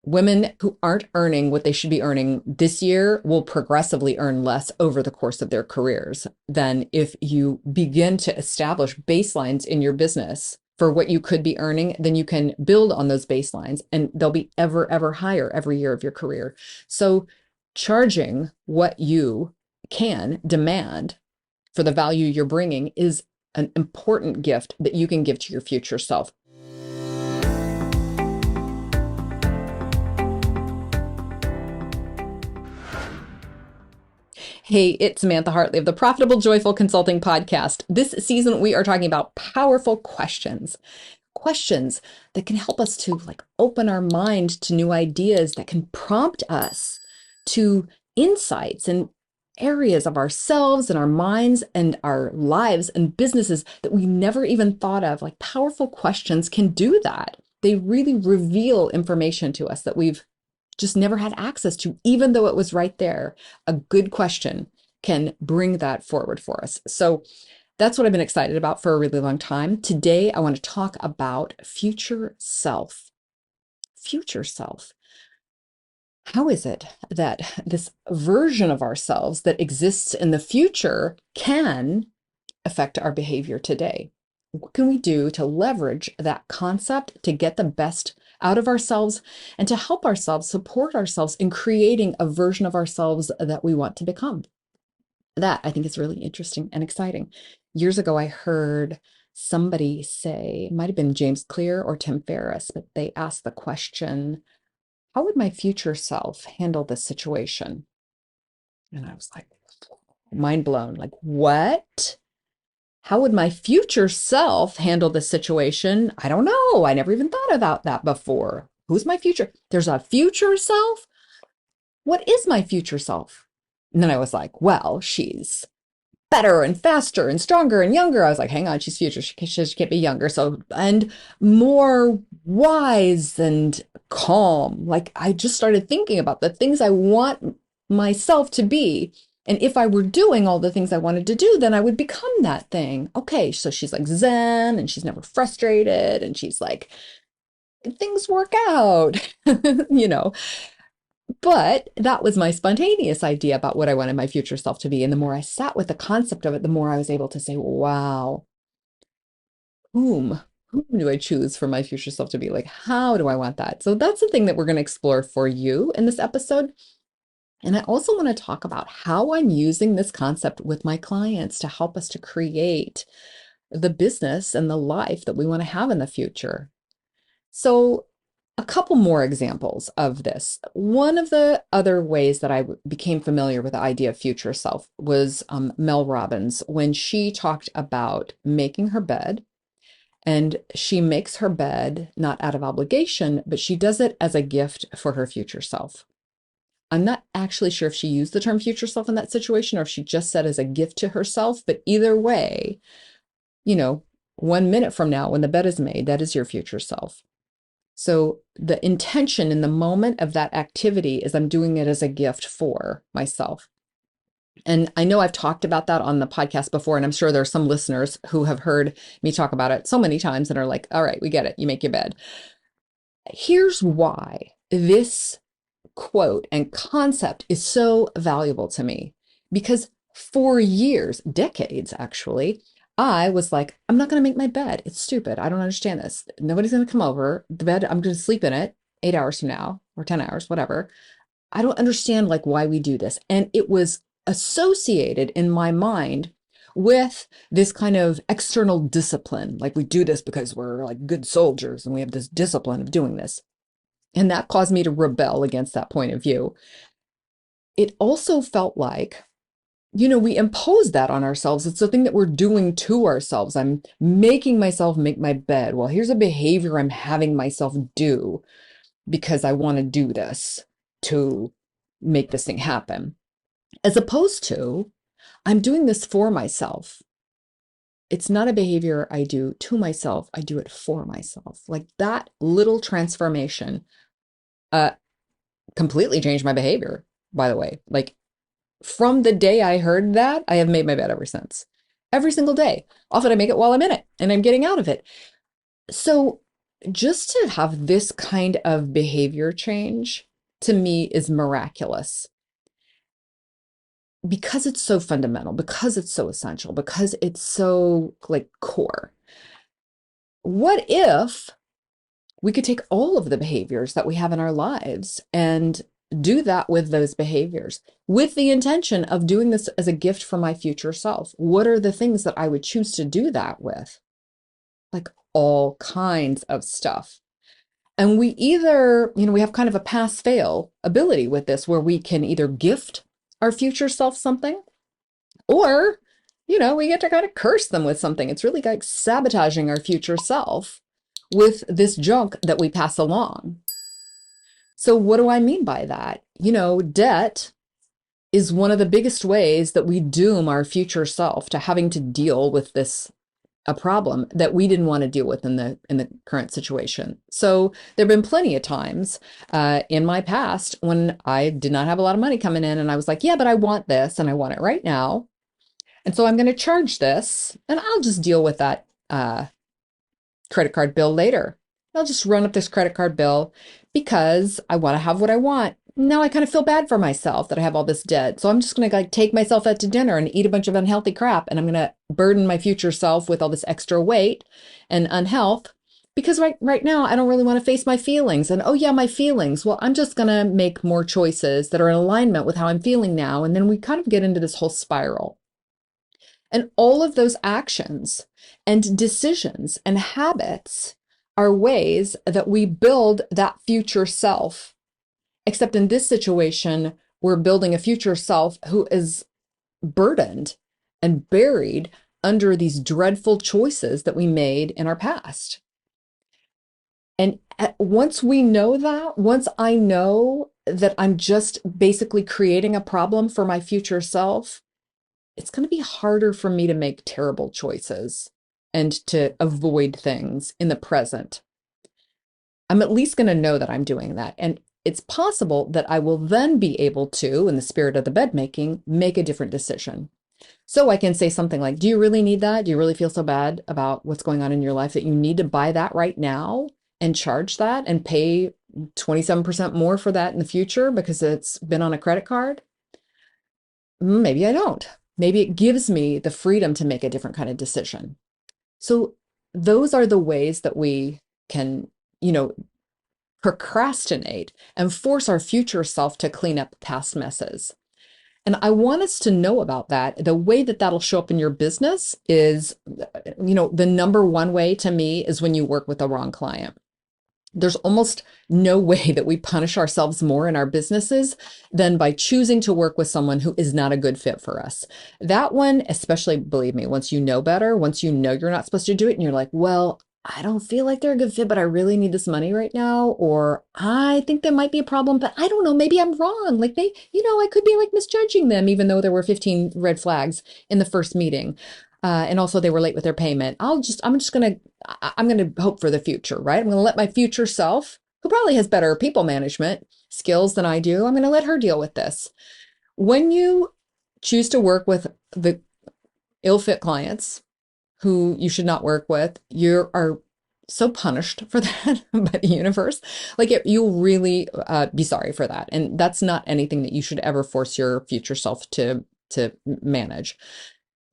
Women who aren't earning what they should be earning this year will progressively earn less over the course of their careers than if you begin to establish baselines in your business for what you could be earning. Then you can build on those baselines and they'll be ever, ever higher every year of your career. So charging what you can demand for the value you're bringing is an important gift that you can give to your future self. Hey, it's Samantha Hartley of the Profitable Joyful Consulting Podcast. This season, we are talking about powerful questions. Questions that can help us to open our mind to new ideas, that can prompt us to insights and areas of ourselves and our minds and our lives and businesses that we never even thought of. Like, powerful questions can do that. They really reveal information to us that we've just never had access to, even though it was right there. A good question can bring that forward for us. So that's what I've been excited about for a really long time. Today, I want to talk about future self. Future self. How is it that this version of ourselves that exists in the future can affect our behavior today? What can we do to leverage that concept to get the best out of ourselves and to help ourselves support ourselves in creating a version of ourselves that we want to become? That I think is really interesting and exciting. Years ago, I heard somebody say, it might have been James Clear or Tim Ferriss, but they asked the question, how would my future self handle this situation? And I was like, mind blown. Like, what? How would my future self handle this situation? I don't know. I never even thought about that before. Who's my future? There's a future self? What is my future self? And then I was like, well, she's better and faster and stronger and younger. I was like, hang on, she's future. She can't be younger. So, and more wise and calm. Like, I just started thinking about the things I want myself to be. And if I were doing all the things I wanted to do, then I would become that thing. Okay, so she's like Zen and she's never frustrated and she's like, things work out, you know. But that was my spontaneous idea about what I wanted my future self to be. And the more I sat with the concept of it, the more I was able to say, wow, whom do I choose for my future self to be? Like, how do I want that? So that's the thing that we're going to explore for you in this episode. And I also want to talk about how I'm using this concept with my clients to help us to create the business and the life that we want to have in the future. So a couple more examples of this. One of the other ways that I became familiar with the idea of future self was Mel Robbins, when she talked about making her bed. And she makes her bed not out of obligation, but she does it as a gift for her future self. I'm not actually sure if she used the term future self in that situation or if she just said as a gift to herself, but either way, 1 minute from now, when the bed is made, that is your future self. So the intention in the moment of that activity is I'm doing it as a gift for myself. And I know I've talked about that on the podcast before, and I'm sure there are some listeners who have heard me talk about it so many times and are like, all right, we get it. You make your bed. Here's why this quote and concept is so valuable to me. Because for years, decades actually, I was like, I'm not going to make my bed. It's stupid. I don't understand this. Nobody's going to come over. The bed, I'm going to sleep in it 8 hours from now or 10 hours, whatever. I don't understand why we do this. And it was associated in my mind with this kind of external discipline. Like, we do this because we're like good soldiers and we have this discipline of doing this. And that caused me to rebel against that point of view. It also felt like, we impose that on ourselves. It's the thing that we're doing to ourselves. I'm making myself make my bed. Well, here's a behavior I'm having myself do because I want to do this to make this thing happen. As opposed to, I'm doing this for myself. It's not a behavior I do to myself. I do it for myself. Like, that little transformation completely changed my behavior, by the way. Like, from the day I heard that, I have made my bed ever since. Every single day. Often I make it while I'm in it and I'm getting out of it. So just to have this kind of behavior change to me is miraculous because it's so fundamental, because it's so essential, because it's so like core. What if we could take all of the behaviors that we have in our lives and do that with those behaviors with the intention of doing this as a gift for my future self? What are the things that I would choose to do that with? Like all kinds of stuff. And we either, we have kind of a pass fail ability with this where we can either gift our future self something or, we get to kind of curse them with something. It's really like sabotaging our future self with this junk that we pass along. So, what do I mean by that? Debt is one of the biggest ways that we doom our future self to having to deal with this a problem that we didn't want to deal with in the current situation. So there have been plenty of times in my past when I did not have a lot of money coming in and I was like, yeah, but I want this and I want it right now. And so I'm going to charge this and I'll just deal with that credit card bill later. I'll just run up this credit card bill because I want to have what I want. Now I kind of feel bad for myself that I have all this debt. So I'm just going to like take myself out to dinner and eat a bunch of unhealthy crap. And I'm going to burden my future self with all this extra weight and unhealth because right now I don't really want to face my feelings. And oh yeah, my feelings. Well, I'm just going to make more choices that are in alignment with how I'm feeling now. And then we kind of get into this whole spiral. And all of those actions and decisions and habits are ways that we build that future self. Except in this situation, we're building a future self who is burdened and buried under these dreadful choices that we made in our past. And once we know that, once I know that I'm just basically creating a problem for my future self, it's going to be harder for me to make terrible choices and to avoid things in the present. I'm at least going to know that I'm doing that. And it's possible that I will then be able to, in the spirit of the bed making, make a different decision. So I can say something like, do you really need that? Do you really feel so bad about what's going on in your life that you need to buy that right now and charge that and pay 27% more for that in the future because it's been on a credit card? Maybe I don't. Maybe it gives me the freedom to make a different kind of decision. So those are the ways that we can, procrastinate and force our future self to clean up past messes. And I want us to know about that. The way that that'll show up in your business is, the number one way to me is when you work with the wrong client. There's almost no way that we punish ourselves more in our businesses than by choosing to work with someone who is not a good fit for us. That one, especially, believe me, once you know better, once you know you're not supposed to do it and you're like, well, I don't feel like they're a good fit, but I really need this money right now. Or I think there might be a problem, but I don't know, maybe I'm wrong. Like I could be like misjudging them, even though there were 15 red flags in the first meeting. And also they were late with their payment. I'm going to hope for the future, right? I'm going to let my future self, who probably has better people management skills than I do, I'm going to let her deal with this. When you choose to work with the ill-fit clients who you should not work with, you are so punished for that by the universe. Like you'll really be sorry for that. And that's not anything that you should ever force your future self to manage.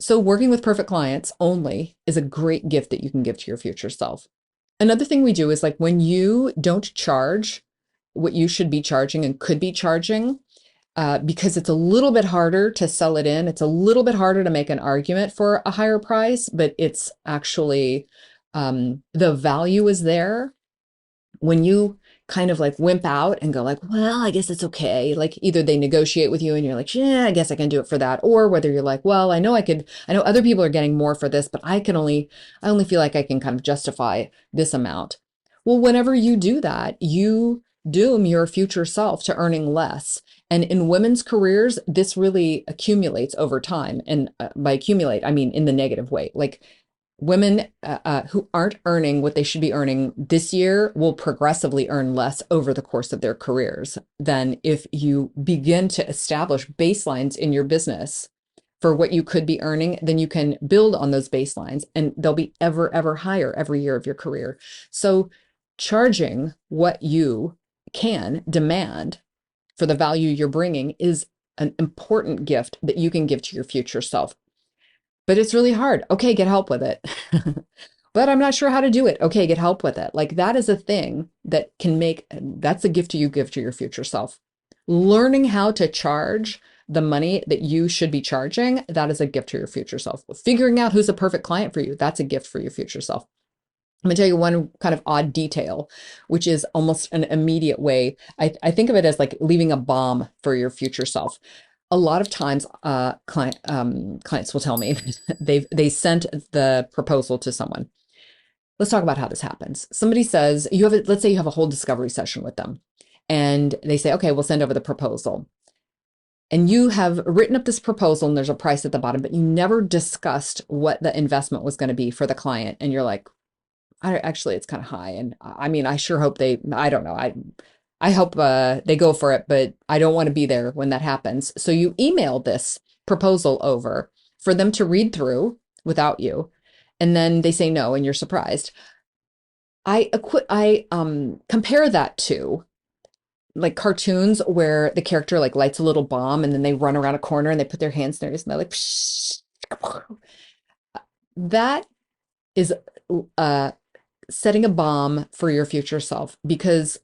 So working with perfect clients only is a great gift that you can give to your future self. Another thing we do is like when you don't charge what you should be charging and could be charging, because it's a little bit harder to sell it in. It's a little bit harder to make an argument for a higher price, but it's actually the value is there. When you kind of like wimp out and go like, well, I guess it's okay. Like either they negotiate with you and you're like, yeah, I guess I can do it for that. Or whether you're like, well, I know other people are getting more for this, but I only feel like I can kind of justify this amount. Well, whenever you do that, you doom your future self to earning less. And in women's careers, this really accumulates over time. And by accumulate, I mean in the negative way. Like women who aren't earning what they should be earning this year will progressively earn less over the course of their careers than if you begin to establish baselines in your business for what you could be earning. Then you can build on those baselines and they'll be ever, ever higher every year of your career. So charging what you can demand for the value you're bringing is an important gift that you can give to your future self. But it's really hard. Okay, get help with it. But I'm not sure how to do it. Okay, get help with it. Like that is a thing that can make, that's a gift you give to your future self. Learning how to charge the money that you should be charging, that is a gift to your future self. Figuring out who's a perfect client for you, that's a gift for your future self. I'm going to tell you one kind of odd detail, which is almost an immediate way. I think of it as like leaving a bomb for your future self. A lot of times, clients will tell me they sent the proposal to someone. Let's talk about how this happens. Somebody says let's say you have a whole discovery session with them, and they say, okay, we'll send over the proposal. And you have written up this proposal and there's a price at the bottom, but you never discussed what the investment was going to be for the client. And you're like, actually, it's kind of high. And I mean, I sure hope I don't know. I hope they go for it, but I don't want to be there when that happens. So you email this proposal over for them to read through without you. And then they say no, and you're surprised. I compare that to like cartoons where the character like lights a little bomb and then they run around a corner and they put their hands in their ears and they're like, psh. That is setting a bomb for your future self, because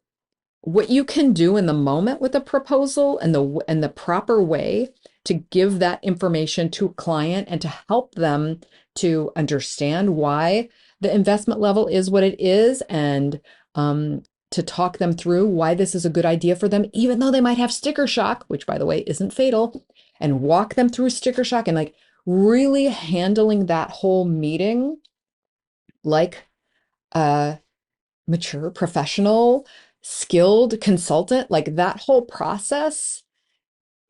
what you can do in the moment with a proposal and the proper way to give that information to a client and to help them to understand why the investment level is what it is, and to talk them through why this is a good idea for them, even though they might have sticker shock, which by the way isn't fatal, and walk them through sticker shock and like really handling that whole meeting like a mature, professional, skilled consultant. Like that whole process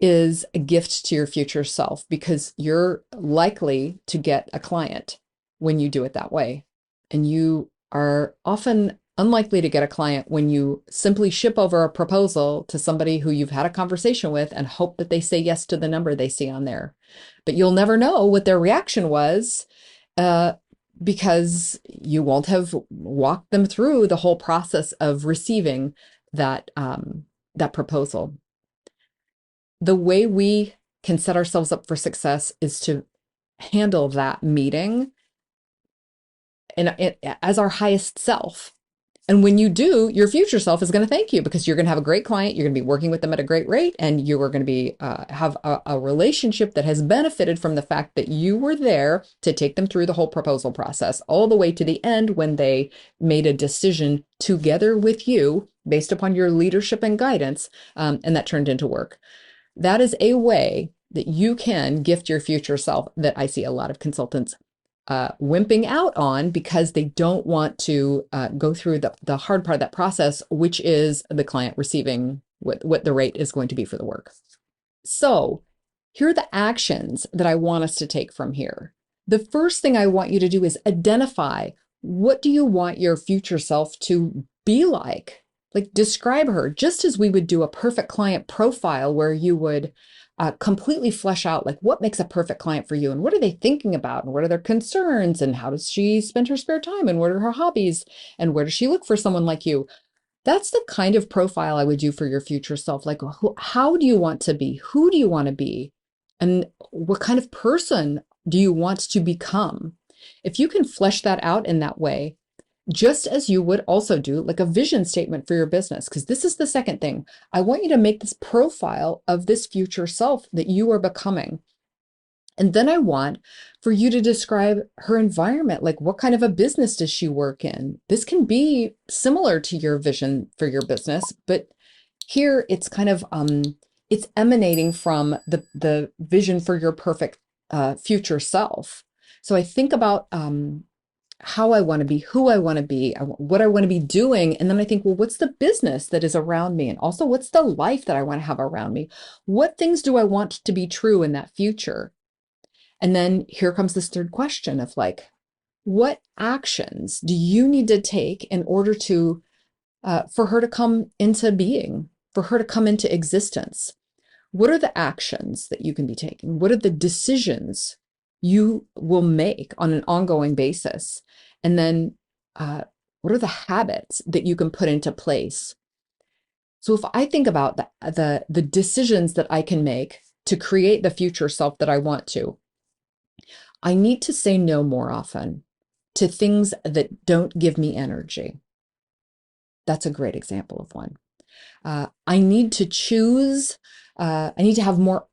is a gift to your future self, because you're likely to get a client when you do it that way. And you are often unlikely to get a client when you simply ship over a proposal to somebody who you've had a conversation with and hope that they say yes to the number they see on there. But you'll never know what their reaction was, because you won't have walked them through the whole process of receiving that proposal. The way we can set ourselves up for success is to handle that meeting as our highest self. And when you do, your future self is going to thank you, because you're going to have a great client. You're going to be working with them at a great rate, and you are going to be have a relationship that has benefited from the fact that you were there to take them through the whole proposal process, all the way to the end when they made a decision together with you based upon your leadership and guidance, and that turned into work. That is a way that you can gift your future self that I see a lot of consultants wimping out on, because they don't want to go through the hard part of that process, which is the client receiving what the rate is going to be for the work. So here are the actions that I want us to take from here. The first thing I want you to do is identify, what do you want your future self to be like? Like, describe her, just as we would do a perfect client profile, where you would completely flesh out like what makes a perfect client for you, and what are they thinking about, and what are their concerns, and how does she spend her spare time, and what are her hobbies, and where does she look for someone like you. That's the kind of profile I would do for your future self. Like, how do you want to be? Who do you want to be? And what kind of person do you want to become? If you can flesh that out in that way, just as you would also do like a vision statement for your business, because this is the second thing. I want you to make this profile of this future self that you are becoming. And then I want for you to describe her environment. Like, what kind of a business does she work in? This can be similar to your vision for your business, but here it's kind of, it's emanating from the vision for your perfect future self. So I think about how I want to be, who I want to be, what I want to be doing. And then I think, well, what's the business that is around me? And also, what's the life that I want to have around me? What things do I want to be true in that future? And then here comes this third question of like, what actions do you need to take in order to, for her to come into being, for her to come into existence? What are the actions that you can be taking? What are the decisions you will make on an ongoing basis? And then What are the habits that you can put into place? So if I think about the decisions that I can make to create the future self that I want to, I need to say no more often to things that don't give me energy. That's a great example of one. I need to choose, I need to have more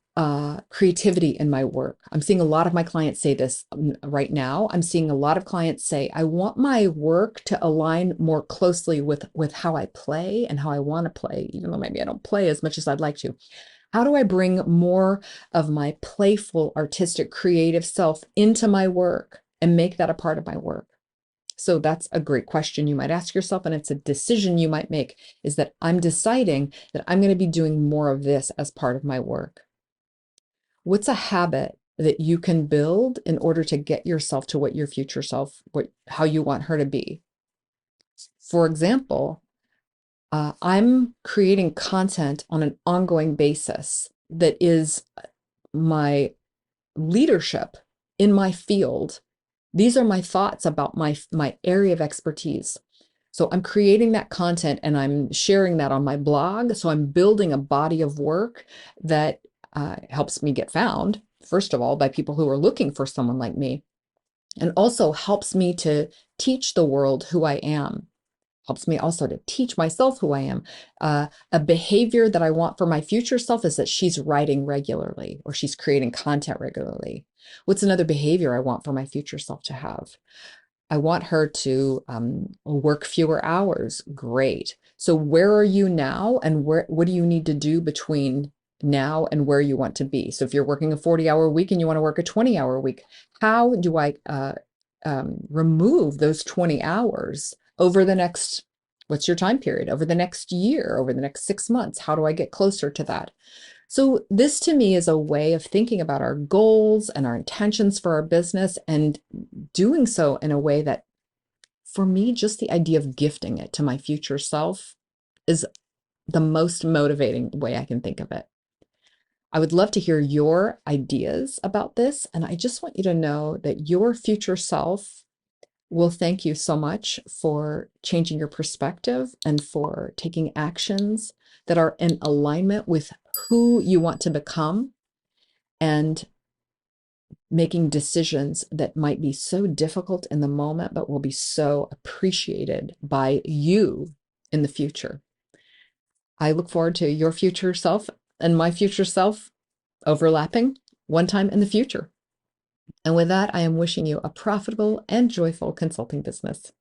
creativity in my work. I'm seeing a lot of my clients say this right now. I'm seeing a lot of clients say, I want my work to align more closely with how I play and how I want to play, even though maybe I don't play as much as I'd like to. How do I bring more of my playful, artistic, creative self into my work and make that a part of my work? So that's a great question you might ask yourself, and it's a decision you might make, is that I'm deciding that I'm going to be doing more of this as part of my work. What's a habit that you can build in order to get yourself to what your future self, how you want her to be? For example, I'm creating content on an ongoing basis that is my leadership in my field. These are my thoughts about my area of expertise. So I'm creating that content and I'm sharing that on my blog. So I'm building a body of work that helps me get found, first of all, by people who are looking for someone like me, and also helps me to teach the world who I am. Helps me also to teach myself who I am. A behavior that I want for my future self is that she's writing regularly or she's creating content regularly. What's another behavior I want for my future self to have? I want her to work fewer hours. Great. So where are you now, and what do you need to do between now and where you want to be? So if you're working a 40-hour week and you want to work a 20-hour week, how do I remove those 20 hours over the next, what's your time period? Over the next year, over the next 6 months? How do I get closer to that? So this to me is a way of thinking about our goals and our intentions for our business, and doing so in a way that, for me, just the idea of gifting it to my future self is the most motivating way I can think of it. I would love to hear your ideas about this. And I just want you to know that your future self will thank you so much for changing your perspective and for taking actions that are in alignment with who you want to become, and making decisions that might be so difficult in the moment, but will be so appreciated by you in the future. I look forward to your future self and my future self overlapping one time in the future. And with that, I am wishing you a profitable and joyful consulting business.